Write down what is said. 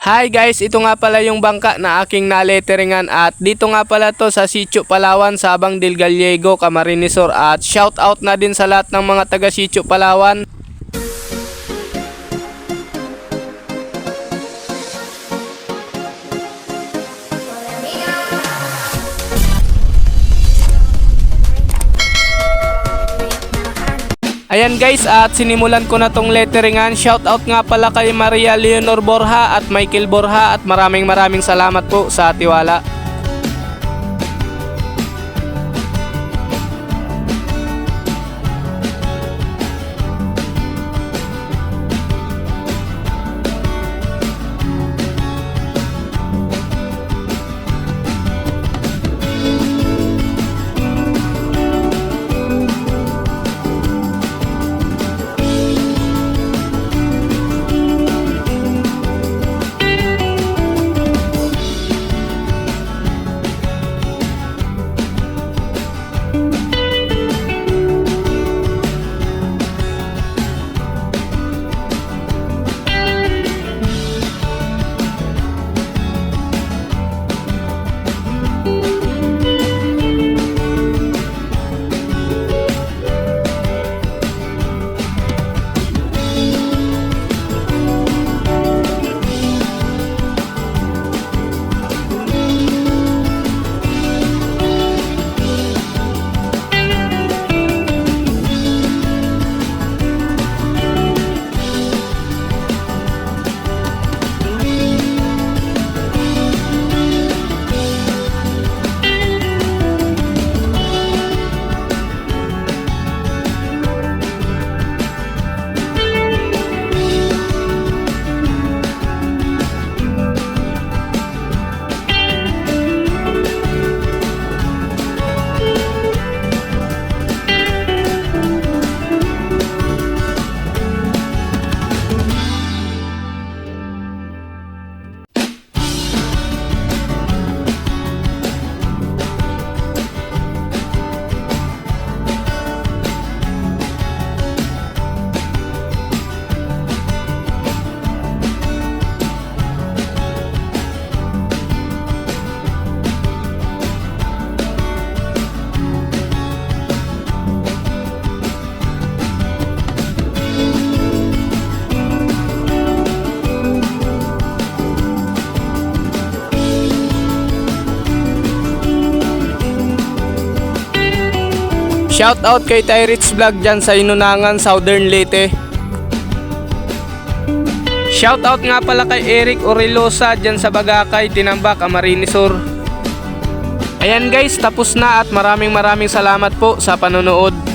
Hi guys, ito nga pala yung bangka na aking naletteringan at dito nga pala to sa Sitio Palawan, Sabang del Gallego, Camarines Sur at shout out na din sa lahat ng mga taga Sitio Palawan. Ayan guys, at sinimulan ko na tong letteringan. Shoutout nga pala kay Maria Leonor Borja at Michael Borja at maraming salamat po sa tiwala. Shoutout kay Tyrits Vlog dyan sa Inunangan, Southern Leyte. Shoutout nga pala kay Eric Orelosa dyan sa Bagakay, Tinambak, Camarines Sur. Ayan guys, tapos na at maraming salamat po sa panonood.